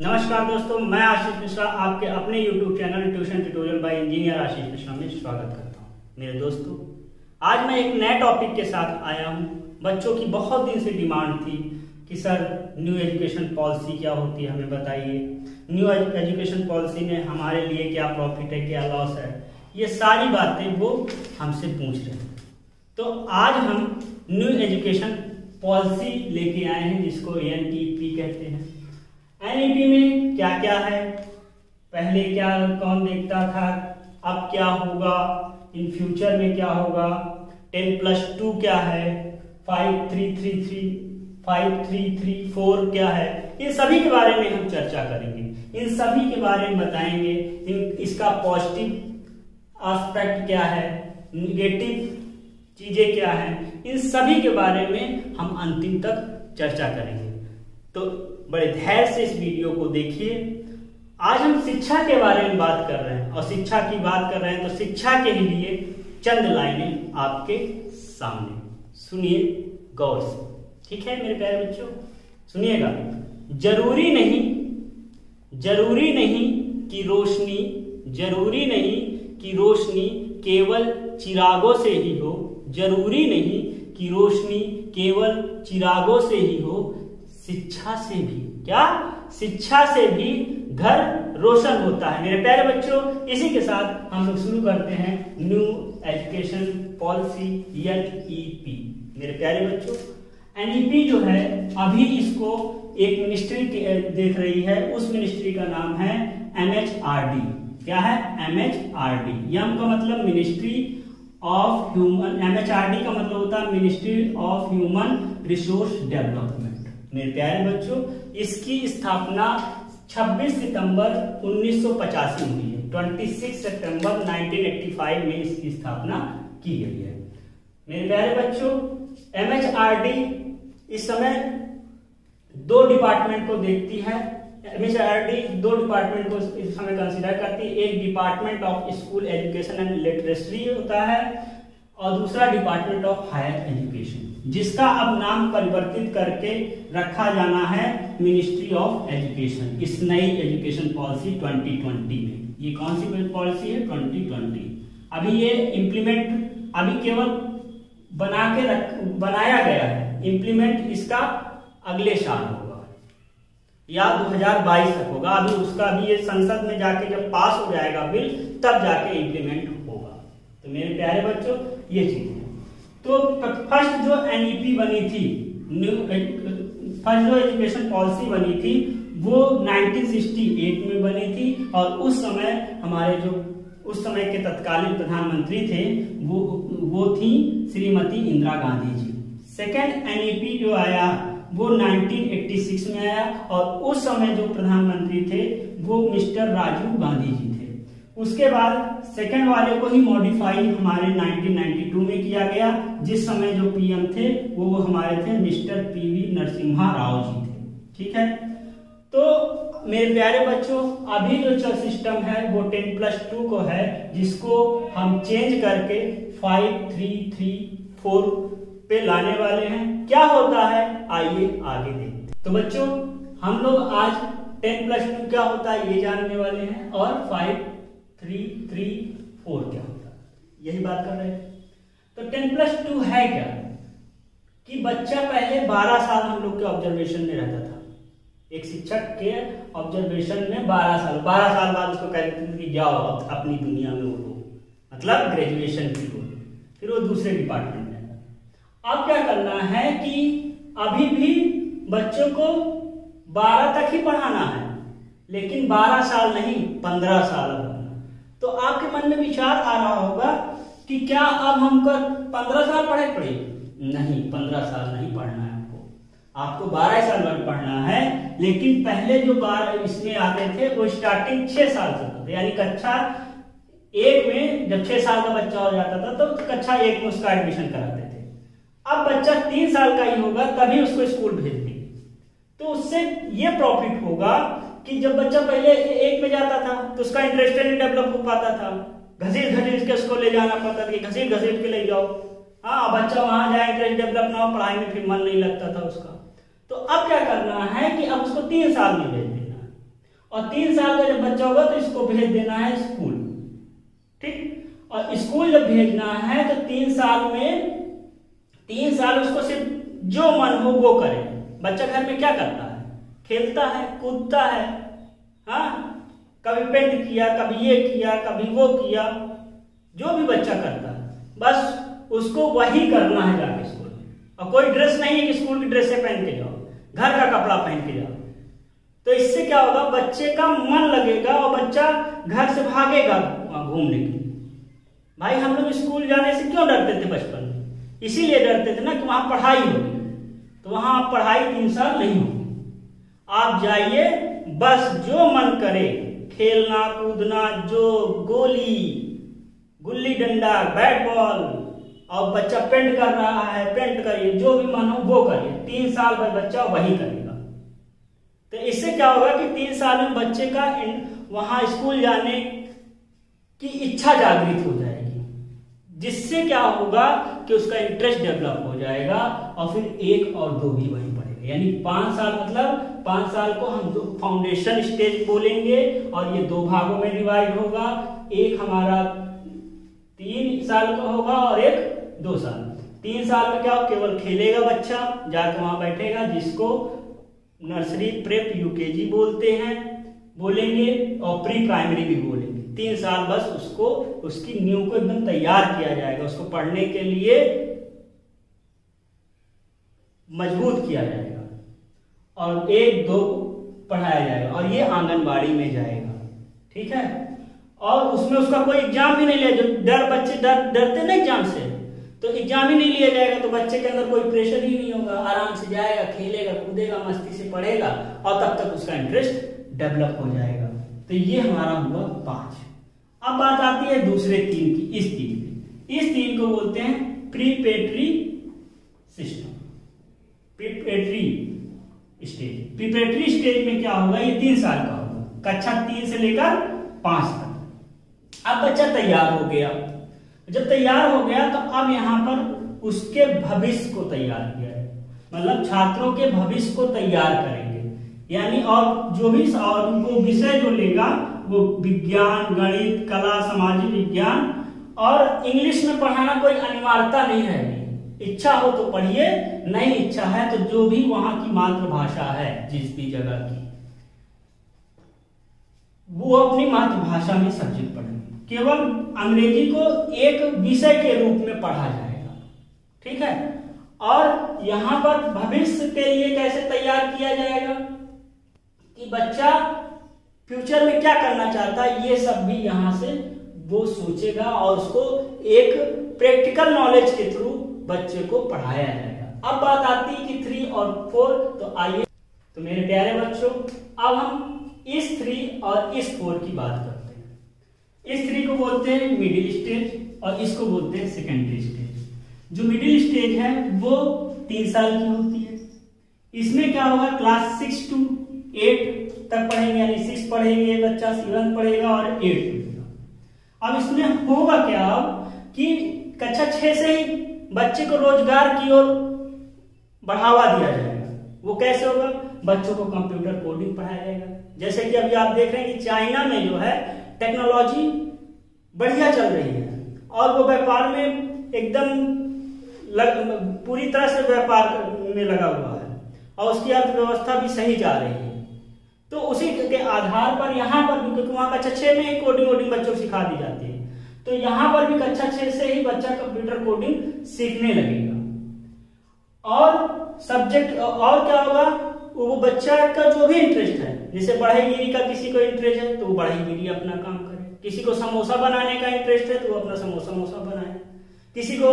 नमस्कार दोस्तों, मैं आशीष मिश्रा आपके अपने YouTube channel tuition tutorial by engineer Ashish Mishra में स्वागत करता हूं। मेरे दोस्तों, आज मैं एक नए टॉपिक के साथ आया हूं। बच्चों की बहुत दिन से डिमांड थी कि सर न्यू एजुकेशन पॉलिसी क्या होती है, हमें बताइए। न्यू एजुकेशन पॉलिसी में हमारे लिए क्या प्रॉफिट है, क्या लॉस है, ये सारी बातें वो हमसे पूछ रहे हैं। तो आज हम न्यू एजुकेशन पॉलिसी लेके आए हैं, जिसको NEP कहते हैं। NEP में क्या क्या है, पहले क्या कौन देखता था, अब क्या होगा, इन फ्यूचर में क्या होगा, 10+2 क्या है, 5334 क्या है, इन सभी के बारे में हम चर्चा करेंगे। इन सभी के बारे में बताएंगे। इसका पॉजिटिव एस्पेक्ट क्या है, निगेटिव चीजें क्या हैं, इन सभी के बारे में हम अंतिम तक चर्चा करेंगे। तो बड़े धैर्य से इस वीडियो को देखिए। आज हम शिक्षा के बारे में बात कर रहे हैं, और शिक्षा की बात कर रहे हैं तो शिक्षा के लिए चंद लाइनें आपके सामने सुनिए गौर से। ठीक है मेरे प्यारे बच्चों, सुनिएगा। जरूरी नहीं कि रोशनी केवल चिरागों से ही हो। जरूरी नहीं कि रोशनी केवल चिरागों से ही हो, शिक्षा से भी शिक्षा से भी घर रोशन होता है। मेरे प्यारे बच्चों, इसी के साथ हम लोग शुरू करते हैं न्यू एजुकेशन पॉलिसी NEP। मेरे प्यारे बच्चों, NEP जो है, अभी इसको एक मिनिस्ट्री देख रही है। उस मिनिस्ट्री का नाम है MHRD। क्या है? MHRD। M का मतलब मिनिस्ट्री ऑफ ह्यूमन, MHRD का मतलब होता है ministry of human resource development. मेरे प्यारे बच्चों, इसकी स्थापना 26 सितंबर 1985 हुई है। 26 सितंबर 1985 में इसकी स्थापना की गई है। मेरे प्यारे बच्चों, MHRD इस समय दो डिपार्टमेंट को देखती है। MHRD दो डिपार्टमेंट को इस समय कंसीडर करती है। एक department of school education and literacy होता है, और दूसरा डिपार्टमेंट ऑफ हायर एजुकेशन, जिसका अब नाम परिवर्तित करके रखा जाना है मिनिस्ट्री ऑफ एजुकेशन। इस नई एजुकेशन पॉलिसी 2020 में, ये कौन सी पॉलिसी है? 2020। अभी ये इम्प्लीमेंट अभी केवल बनाया गया है। इम्प्लीमेंट इसका अगले साल होगा या 2022 तक होगा। अभी उसका भी ये संसद में जाके जब पास हो जाएगा बिल, तब जाके इम्प्लीमेंट होगा। तो मेरे प्यारे बच्चों, ये चीज है। तो फर्स्ट जो NEP बनी थी, फर्स्ट जो एजुकेशन पॉलिसी बनी थी, वो 1968 में बनी थी। और उस समय हमारे जो उस समय के तत्कालीन प्रधानमंत्री थे, वो थी श्रीमती इंदिरा गांधी जी। सेकेंड NEP जो आया वो 1986 में आया, और उस समय जो प्रधानमंत्री थे वो मिस्टर राजीव गांधी जी थे। उसके बाद सेकंड वाले को ही मॉडिफाई हमारे 1992 में किया गया, जिस समय जो PM थे वो हमारे थे मिस्टर PV नरसिम्हा राव जी थे। ठीक है, तो मेरे प्यारे बच्चों, अभी जो सिस्टम है वो 10+2 को है, जिसको हम चेंज करके 5334 पे लाने वाले हैं। क्या होता है, आइए आगे देखते हैं। तो बच्चों, हम लोग आज 10+2 क्या होता है ये जानने वाले हैं, और 5334 क्या होता है, यही बात कर रहे हैं। तो 10+2 है क्या, कि बच्चा पहले 12 साल हम लोग के ऑब्जर्वेशन में रहता था। एक शिक्षक के ऑब्जर्वेशन में 12 साल बाद उसको कहते थे कि जाओ अपनी दुनिया में उड़ो, मतलब ग्रेजुएशन की हो, फिर वो दूसरे डिपार्टमेंट में। अब क्या करना है कि अभी भी बच्चों को 12 तक ही पढ़ाना है, लेकिन 12 साल नहीं, 15 साल पढ़ाना। तो आपके मन में विचार आ रहा होगा कि क्या अब हमको 15 साल पढ़े? नहीं, 15 साल नहीं पढ़ना है आपको 12 साल पढ़ना है। लेकिन पहले जो 12 इसमें आते थे वो स्टार्टिंग 6 साल से होते, यानी कक्षा 1 में जब 6 साल का बच्चा हो जाता था तो कक्षा 1 में उसका एडमिशन कराते थे। अब बच्चा 3 साल का ही होगा तभी उसको स्कूल भेज देंगे। तो उससे ये प्रॉफिट होगा कि जब बच्चा पहले 1 में जाता था तो उसका इंटरेस्ट नहीं डेवलप हो पाता था, घसीट के उसको ले जाना पड़ता था कि घसीट के ले जाओ। हाँ, बच्चा वहां जाए, इंटरेस्ट डेवलप ना हो, पढ़ाई में फिर मन नहीं लगता था उसका। तो अब क्या करना है कि अब उसको 3 साल में भेज देना है। और 3 साल का जब बच्चा होगा तो इसको भेज देना है स्कूल, ठीक। और स्कूल जब भेजना है तो 3 साल में 3 साल उसको सिर्फ जो मन हो वो करे। बच्चा घर में क्या करता है? खेलता है, कूदता है, हाँ, कभी पेंट किया, कभी ये किया, कभी वो किया, जो भी बच्चा करता है बस उसको वही करना है जाके स्कूल में। और कोई ड्रेस नहीं है कि स्कूल की ड्रेसें पहन के जाओ, घर का कपड़ा पहन के जाओ। तो इससे क्या होगा, बच्चे का मन लगेगा और बच्चा घर से भागेगा घूमने के लिए। भाई हम लोग स्कूल जाने से क्यों डरते थे बचपन में? इसीलिए डरते थे ना कि वहां पढ़ाई होगी। तो वहां आप पढ़ाई 3 साल नहीं होगी। आप जाइए, बस जो मन करे, खेलना कूदना, जो गोली गुल्ली डंडा, बैट बॉल, और बच्चा पेंट कर रहा है पेंट करिए, जो भी मन हो वो करिए। 3 साल बाद बच्चा वही करेगा। तो इससे क्या होगा कि 3 साल में बच्चे का वहां स्कूल जाने की इच्छा जागृत हो जाएगी, जिससे क्या होगा कि उसका इंटरेस्ट डेवलप हो जाएगा और फिर 1 और 2 भी वहीं पढ़ेगा। यानी 5 साल, मतलब 5 साल को हम फाउंडेशन स्टेज बोलेंगे और ये 2 भागों में डिवाइड होगा। एक हमारा 3 साल का होगा और एक 2 साल। 3 साल में क्या केवल खेलेगा बच्चा, जाकर वहां बैठेगा, जिसको नर्सरी, प्रेप, यूकेजी बोलेंगे और प्री प्राइमरी भी बोलेंगे। 3 साल बस उसको, उसकी नींव को एकदम तैयार किया जाएगा, उसको पढ़ने के लिए मजबूत किया जाएगा और 1-2 पढ़ाया जाएगा और ये आंगनबाड़ी में जाएगा, ठीक है। और उसमें उसका कोई एग्जाम भी नहीं लिया, जो बच्चे डरते ना एग्जाम से, तो एग्जाम ही नहीं लिया जाएगा तो बच्चे के अंदर कोई प्रेशर ही नहीं होगा। आराम से जाएगा, खेलेगा कूदेगा, मस्ती से पढ़ेगा और तब तक उसका इंटरेस्ट डेवलप हो जाएगा। तो ये हमारा हुआ 5। अब बात आती है दूसरे 3 की, इस 3 की। इस 3 को बोलते हैं प्रीपेटरी सिस्टम, प्रीपेटरी स्टेज। प्रीपेटरी स्टेज में क्या होगा, ये 3 साल का होगा, कक्षा 3 से लेकर 5 तक। अब बच्चा तैयार हो गया, जब तैयार हो गया तो अब यहाँ पर उसके भविष्य को तैयार किया है, मतलब छात्रों के भविष्य को तैयार करेंगे। यानी और जो भी और वो विषय जो लेगा वो विज्ञान, गणित, कला, सामाजिक विज्ञान, और इंग्लिश में पढ़ाना कोई अनिवार्यता नहीं है। इच्छा हो तो पढ़िए, नहीं इच्छा है तो जो भी वहां की मातृभाषा है जिस भी जगह की, वो अपनी मातृभाषा में सब्जेक्ट पढ़ेंगे। केवल अंग्रेजी को एक विषय के रूप में पढ़ा जाएगा, ठीक है। और यहाँ पर भविष्य के लिए कैसे तैयार किया जाएगा कि बच्चा फ्यूचर में क्या करना चाहता है, ये सब भी यहाँ से वो सोचेगा और उसको एक प्रैक्टिकल नॉलेज के थ्रू बच्चे को पढ़ाया जाएगा। अब बात आती है कि 3 और 4। तो आइए, तो मेरे प्यारे बच्चों, अब हम इस 3 और इस 4 की बात करते हैं। इस 3 को बोलते हैं मिडिल स्टेज और इसको बोलते हैं सेकेंडरी स्टेज। जो मिडिल स्टेज है वो 3 साल की होती है। इसमें क्या होगा, क्लास 6 to 8 तक पढ़ेंगे, यानी 6 पढ़ेंगे बच्चा, 7 पढ़ेगा और 8 पढ़ेगा। अब इसमें होगा क्या कि कक्षा 6 से ही बच्चे को रोजगार की ओर बढ़ावा दिया जाएगा। वो कैसे होगा, बच्चों को कंप्यूटर कोडिंग पढ़ाया जाएगा। जैसे कि अभी आप देख रहे हैं कि चाइना में जो है टेक्नोलॉजी बढ़िया चल रही है और वो व्यापार में एकदम पूरी तरह से व्यापार में लगा हुआ है और उसकी अर्थव्यवस्था भी सही जा रही है। तो उसी के आधार पर यहाँ पर भी, क्योंकि वहां कक्षा 6 में ही कोडिंग बच्चों को सिखा दी जाती है, तो यहाँ पर भी कक्षा 6 से ही बच्चा कंप्यूटर कोडिंग सीखने लगेगा। और सब्जेक्ट और क्या होगा, वो बच्चा का जो भी इंटरेस्ट है, जैसे बढ़ईगिरी का किसी को इंटरेस्ट है तो वो बढ़ईगिरी अपना काम करे, किसी को समोसा बनाने का इंटरेस्ट है तो वो अपना समोसा बनाए, किसी को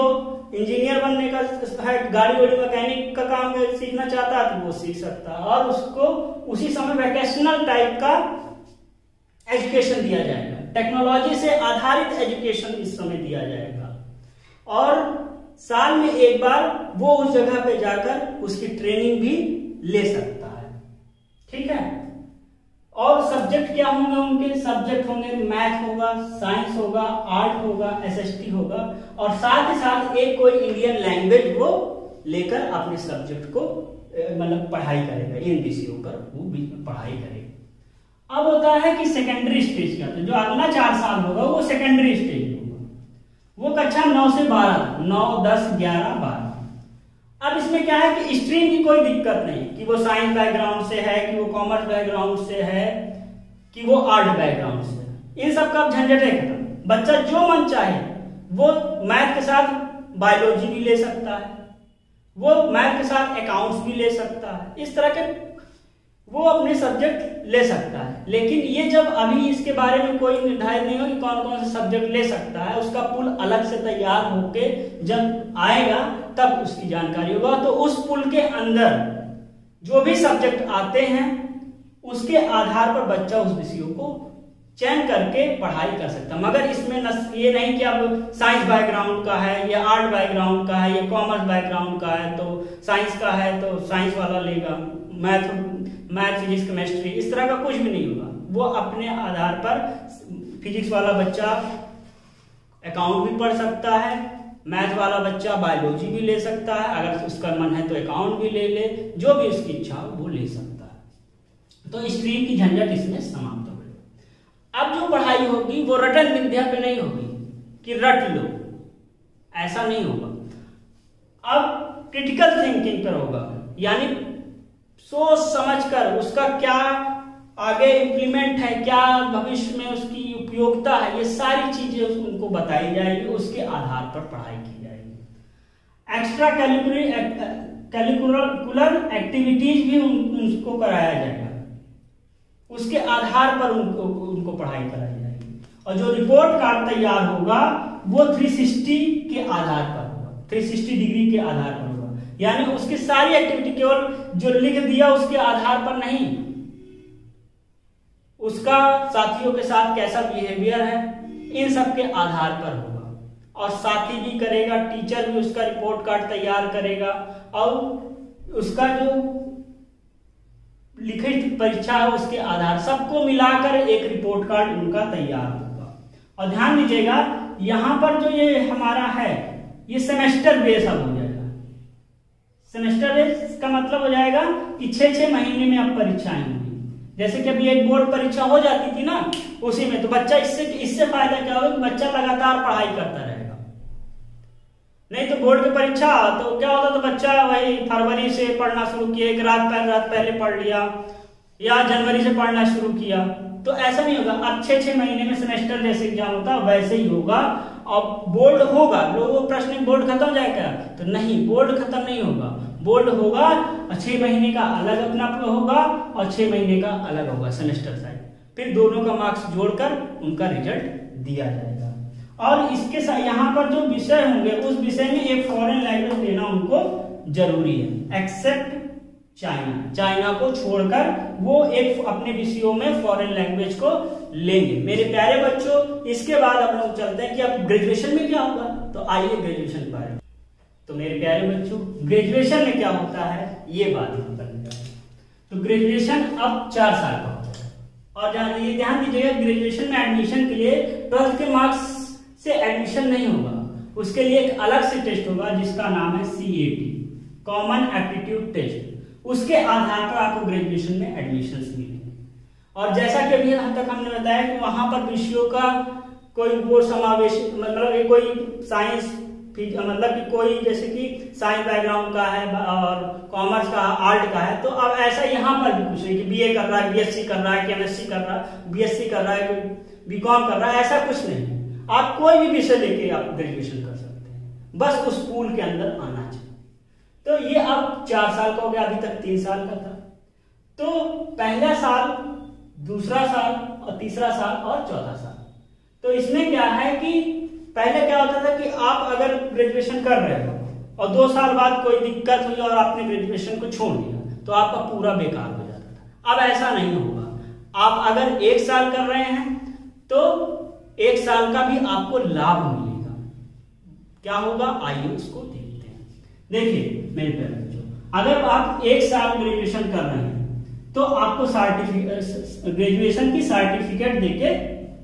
इंजीनियर बनने का है, गाड़ी वाड़ी मैकेनिक का काम सीखना चाहता है तो वो सीख सकता है। और उसको उसी समय वैकेशनल टाइप का एजुकेशन दिया जाएगा, टेक्नोलॉजी से आधारित एजुकेशन इस समय दिया जाएगा। और साल में एक बार वो उस जगह पे जाकर उसकी ट्रेनिंग भी ले सकता है, ठीक है। और सब्जेक्ट क्या होंगे, उनके सब्जेक्ट होंगे, मैथ होगा, साइंस होगा, आर्ट होगा, एसएसटी होगा, और साथ ही साथ एक कोई इंडियन लैंग्वेज वो लेकर अपने सब्जेक्ट को मतलब पढ़ाई करेगा, इन विषयों पर वो बीच में पढ़ाई करेगा। अब होता है कि सेकेंडरी स्टेज का, तो जो अगला 4 साल होगा वो सेकेंडरी स्टेज होगा, वो कक्षा 9 से 12, 9, 10, 11, 12। अब इसमें क्या है कि स्ट्रीम की कोई दिक्कत नहीं कि वो साइंस बैकग्राउंड से है, कि वो कॉमर्स बैकग्राउंड से है, कि वो आर्ट बैकग्राउंड से है। इन सब का झंझट है खत्म। बच्चा जो मन चाहे वो मैथ के साथ बायोलॉजी भी ले सकता है, वो मैथ के साथ अकाउंट्स भी ले सकता है, इस तरह के वो अपने सब्जेक्ट ले सकता है। लेकिन ये जब अभी इसके बारे में कोई निर्धारित नहीं हो कि कौन कौन से सब्जेक्ट ले सकता है, उसका पूल अलग से तैयार होके जब आएगा तब उसकी जानकारी होगा। तो उस पूल के अंदर जो भी सब्जेक्ट आते हैं उसके आधार पर बच्चा उस विषयों को चयन करके पढ़ाई कर सकता है। मगर इसमें ये नहीं कि अब साइंस बैकग्राउंड का है या आर्ट बैकग्राउंड का है या कॉमर्स बैकग्राउंड का है तो साइंस का है तो साइंस वाला लेगा, मैथ फिजिक्स केमिस्ट्री, इस तरह का कुछ भी नहीं होगा। वो अपने आधार पर फिजिक्स वाला बच्चा अकाउंट भी पढ़ सकता है, मैथ वाला बच्चा बायोलॉजी भी ले सकता है, अगर उसका मन है तो अकाउंट भी ले ले, जो भी उसकी इच्छा हो वो ले सकता है। तो स्ट्रीम की झंझट इसमें समाप्त हो गई। अब जो पढ़ाई होगी वो रटन विद्या पे नहीं होगी कि रट लो, ऐसा नहीं होगा। अब क्रिटिकल थिंकिंग पर होगा, यानी सोच समझकर उसका क्या आगे इम्प्लीमेंट है, क्या भविष्य में उसकी उपयोगिता है, ये सारी चीजें उनको बताई जाएगी, उसके आधार पर पढ़ाई की जाएगी। एक्स्ट्रा करिकुलर एक्टिविटीज भी उनको कराया जाएगा, उसके आधार पर उनको पढ़ाई कराई जाएगी। और जो रिपोर्ट कार्ड तैयार होगा वो 360 के आधार पर होगा, 360 डिग्री के आधार पर होगा, यानी उसकी सारी एक्टिविटी केवल जो लिख दिया उसके आधार पर नहीं, उसका साथियों के साथ कैसा बिहेवियर है, इन सब के आधार पर होगा। और साथी भी करेगा, टीचर भी उसका रिपोर्ट कार्ड तैयार करेगा, और उसका जो लिखित परीक्षा है उसके आधार, सबको मिलाकर एक रिपोर्ट कार्ड उनका तैयार होगा। और ध्यान दीजिएगा यहां पर जो ये हमारा है ये सेमेस्टर बेस अब हो जाएगा। सेमेस्टर बेस का मतलब हो जाएगा कि 6-6 महीने में अब परीक्षाएं होंगी। जैसे कि अभी एक बोर्ड परीक्षा हो जाती थी ना, उसी में तो बच्चा इससे फायदा क्या होगा कि बच्चा लगातार पढ़ाई करता रहेगा। नहीं तो बोर्ड की परीक्षा तो क्या होता, तो बच्चा वही फरवरी से पढ़ना शुरू किया, एक रात पहले पढ़ लिया, या जनवरी से पढ़ना शुरू किया, तो ऐसा नहीं होगा। अब 6-6 महीने में सेमेस्टर जैसे एग्जाम होता है वैसे ही होगा। अब बोर्ड होगा, लोगों प्रश्न बोर्ड खत्म हो जाएगा, तो नहीं, बोर्ड खत्म नहीं होगा, बोर्ड होगा 6 महीने का अलग अपना होगा और 6 महीने का अलग होगा सेमेस्टर साइड, फिर दोनों का मार्क्स जोड़कर उनका रिजल्ट दिया जाएगा। और इसके साथ यहाँ पर जो विषय होंगे उस विषय में एक फॉरेन लैंग्वेज लेना उनको जरूरी है, एक्सेप्ट चाइना, चाइना को छोड़कर वो एक अपने विषयों में फॉरेन लैंग्वेज को लेंगे। मेरे प्यारे बच्चों, इसके बाद हम लोग चलते हैं कि अब ग्रेजुएशन में क्या होगा, तो आइए ग्रेजुएशन के बारे में। तो मेरे प्यारे बच्चों, ग्रेजुएशन में क्या होता है ये बात हम करेंगे। तो ग्रेजुएशन अब 4 साल का होता है, और ध्यान दीजिएगा ग्रेजुएशन में एडमिशन के लिए 12th के मार्क्स से एडमिशन नहीं होगा, उसके लिए एक अलग से टेस्ट होगा जिसका नाम है CAT, कॉमन एप्टीट्यूड टेस्ट। उसके आधार पर आपको ग्रेजुएशन में एडमिशन मिलेंगे। और जैसा कि अभी तक हमने बताया कि वहां पर विषयों का कोई वो समावेश, मतलब कोई साइंस, मतलब कि कोई जैसे कि साइंस बैकग्राउंड का है और कॉमर्स का, आर्ट का है, तो अब ऐसा यहाँ पर भी कुछ नहीं कि BA कर रहा है, BSc कर रहा है, केमिस्ट्री कर रहा है, BSc कर रहा है, BCom कर रहा है, ऐसा कुछ नहीं। आप कोई भी विषय लेके आप ग्रेजुएशन कर सकते हैं, बस उस पूल के अंदर आना चाहिए। तो ये अब 4 साल का हो गया, अभी तक 3 साल का था। तो पहला साल, दूसरा साल और तीसरा साल और चौथा साल, तो इसमें क्या है कि पहले क्या होता था कि आप अगर ग्रेजुएशन कर रहे हो और 2 साल बाद कोई दिक्कत हुई और आपने ग्रेजुएशन को छोड़ दिया तो आपका पूरा बेकार हो जाता था। अब ऐसा नहीं होगा। आप अगर 1 साल कर रहे हैं तो 1 साल का भी आपको लाभ मिलेगा। क्या होगा, आइए उसको देखते हैं। देखिए मेरे प्यारे बच्चों, अगर आप 1 साल ग्रेजुएशन कर रहे हैं तो आपको ग्रेजुएशन की सर्टिफिकेट देके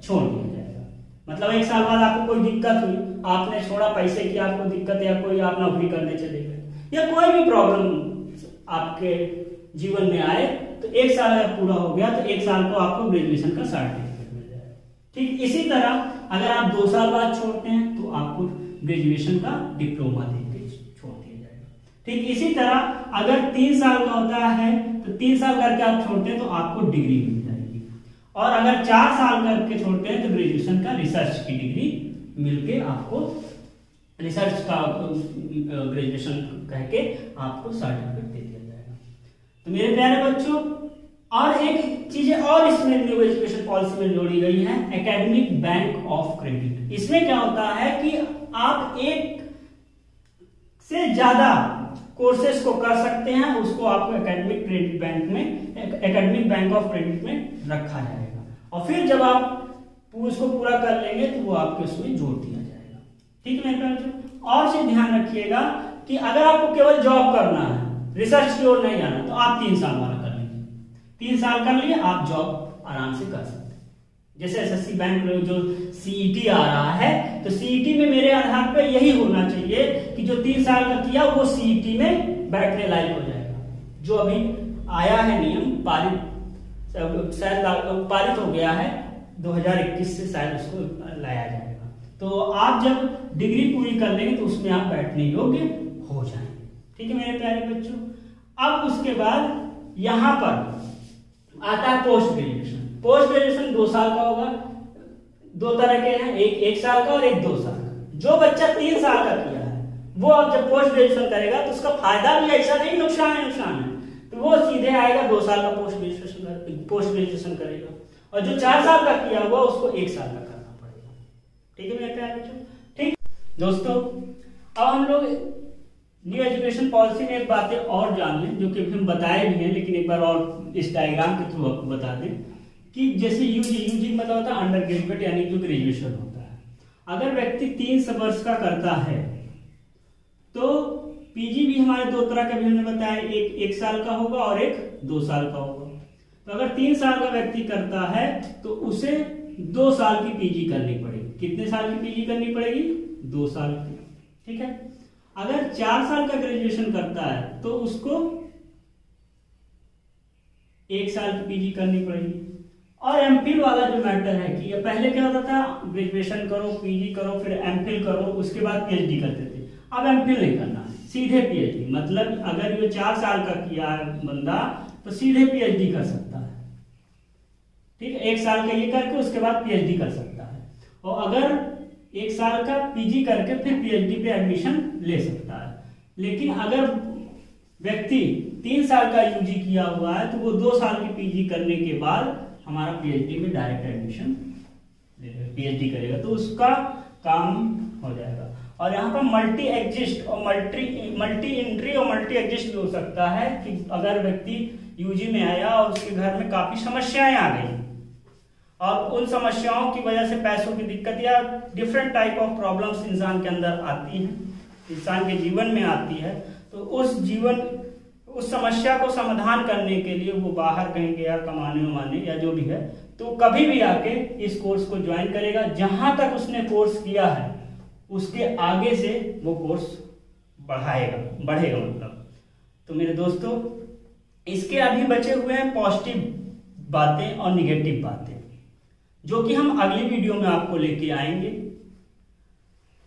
छोड़ दिया जाएगा। मतलब 1 साल बाद आपको कोई दिक्कत हुई, आपने छोड़ा, पैसे की आपको दिक्कत, या कोई आप नौकरी करने चले गए, या कोई भी प्रॉब्लम आपके जीवन में आए तो 1 साल अगर पूरा हो गया तो 1 साल को आपको ग्रेजुएशन का सर्टिफिकेट मिल जाएगा। ठीक इसी तरह अगर आप 2 साल बाद छोड़ते हैं तो आपको ग्रेजुएशन का डिप्लोमा देके छोड़ दिया जाएगा। ठीक इसी तरह अगर 3 साल का होता है तो 3 साल करके आप छोड़ते हैं तो आपको डिग्री मिल जाएगी, और अगर 4 साल करके छोड़ते हैं तो ग्रेजुएशन का रिसर्च की डिग्री मिलके आपको रिसर्च का ग्रेजुएशन कह के आपको सर्टिफिकेट दे दिया जाएगा। तो मेरे प्यारे बच्चों, और एक चीज और इसमें न्यू एजुकेशन पॉलिसी में जोड़ी गई है, एकेडमिक बैंक ऑफ क्रेडिट। इसमें क्या होता है कि आप एक से ज्यादा कोर्सेज को कर सकते हैं, उसको आपको एकेडमिक क्रेडिट बैंक में, एकेडमिक बैंक ऑफ क्रेडिट में रखा जाएगा, और फिर जब आप उसको पूरा कर लेंगे तो वो आपके उसमें जोड़ दिया जाएगा। ठीक है मेरे बच्चों, और चीज ध्यान रखिएगा कि अगर आपको केवल जॉब करना है, रिसर्च की ओर नहीं जाना, तो आप 3 साल वाला कर लीजिए। 3 साल कर लिए, आप जॉब आराम से कर सकते हैं। जैसे एसएससी बैंक में जो सीईटी आ रहा है, तो सीईटी में मेरे आधार पर यही होना चाहिए कि जो 3 साल का किया वो सीईटी में बैठने लायक हो जाएगा। जो अभी आया है नियम, पारित हो गया है 2021 से, शायद उसको लाया जाएगा। तो आप जब डिग्री पूरी कर लेंगे तो उसमें आप बैठने योग्य हो जाएंगे। ठीक है मेरे प्यारे बच्चों, अब उसके बाद यहां पर आता है पोस्ट ग्रेजुएशन। पोस्ट ग्रेजुएशन 2 साल का होगा, 2 तरह के हैं, एक 1 साल का और एक 2 साल का। जो बच्चा 3 साल का किया है वो अब जब पोस्ट ग्रेजुएशन करेगा तो उसका फायदा भी ऐसा नहीं, नुकसान है, तो वो सीधे आएगा 2 साल का पोस्ट ग्रेजुएशन करेगा, और जो 4 साल का किया हुआ उसको 1 साल का करना पड़ेगा। ठीक है मेरे प्यारे बच्चों। ठीक दोस्तों, अब हम लोग न्यू एजुकेशन पॉलिसी में एक बातें और जान लें, जो कि हम बताए भी हैं, लेकिन एक बार और इस डायग्राम के थ्रू आपको बता दें कि जैसे यूजी मतलब होता है अंडर ग्रेजुएट, यानी जो ग्रेजुएशन होता है। अगर व्यक्ति 3 वर्ष का करता है तो पीजी भी हमारे 2 तरह के भी हमने बताया, एक 1 साल का होगा और एक 2 साल का होगा। तो अगर 3 साल का व्यक्ति करता है तो उसे 2 साल की पीजी करनी पड़ेगी। कितने साल की पीजी करनी पड़ेगी? 2 साल की। ठीक है। अगर 4 साल का ग्रेजुएशन करता है तो उसको 1 साल की पीजी करनी पड़ेगी। और एमफिल वाला जो मैटर है कि ये पहले क्या होता था, ग्रेजुएशन करो, पीजी करो, फिर एमफिल करो, उसके बाद पीएचडी करते थे। अब एमफिल नहीं करना है, सीधे पीएचडी। मतलब अगर ये 4 साल का किया है बंदा तो सीधे पीएचडी कर सकता है। ठीक है, 1 साल का ये करके उसके बाद पीएचडी कर सकता है, और अगर 1 साल का पीजी करके फिर पीएचडी पे एडमिशन ले सकता है। लेकिन अगर व्यक्ति 3 साल का यूजी किया हुआ है तो वो 2 साल की पीजी करने के बाद हमारा पीएचडी में डायरेक्ट एडमिशन पीएचडी करेगा, तो उसका काम हो जाएगा। और यहाँ पर मल्टी एग्जिस्ट और मल्टी एंट्री और मल्टी एग्जिस्ट भी हो सकता है कि अगर व्यक्ति यूजी में आया और उसके घर में काफी समस्याएं आ गई और उन समस्याओं की वजह से पैसों की दिक्कत या डिफरेंट टाइप ऑफ प्रॉब्लम्स इंसान के अंदर आती हैं, इंसान के जीवन में आती है, तो उस समस्या को समाधान करने के लिए वो बाहर कहीं गया कमाने उमाने या जो भी है, तो कभी भी आके इस कोर्स को ज्वाइन करेगा। जहां तक उसने कोर्स किया है उसके आगे से वो कोर्स बढ़ेगा मतलब। तो मेरे दोस्तों, इसके अभी बचे हुए हैं पॉजिटिव बातें और निगेटिव बातें, जो कि हम अगली वीडियो में आपको लेके आएंगे।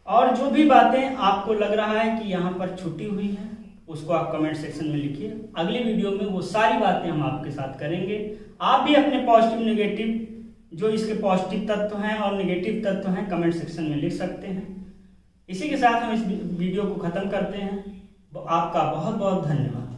और जो भी बातें आपको लग रहा है कि यहाँ पर छुट्टी हुई है उसको आप कमेंट सेक्शन में लिखिए। अगली वीडियो में वो सारी बातें हम आपके साथ करेंगे। आप भी अपने पॉजिटिव निगेटिव जो इसके पॉजिटिव तत्व हैं और निगेटिव तत्व हैं कमेंट सेक्शन में लिख सकते हैं। इसी के साथ हम इस वीडियो को खत्म करते हैं। आपका बहुत बहुत धन्यवाद।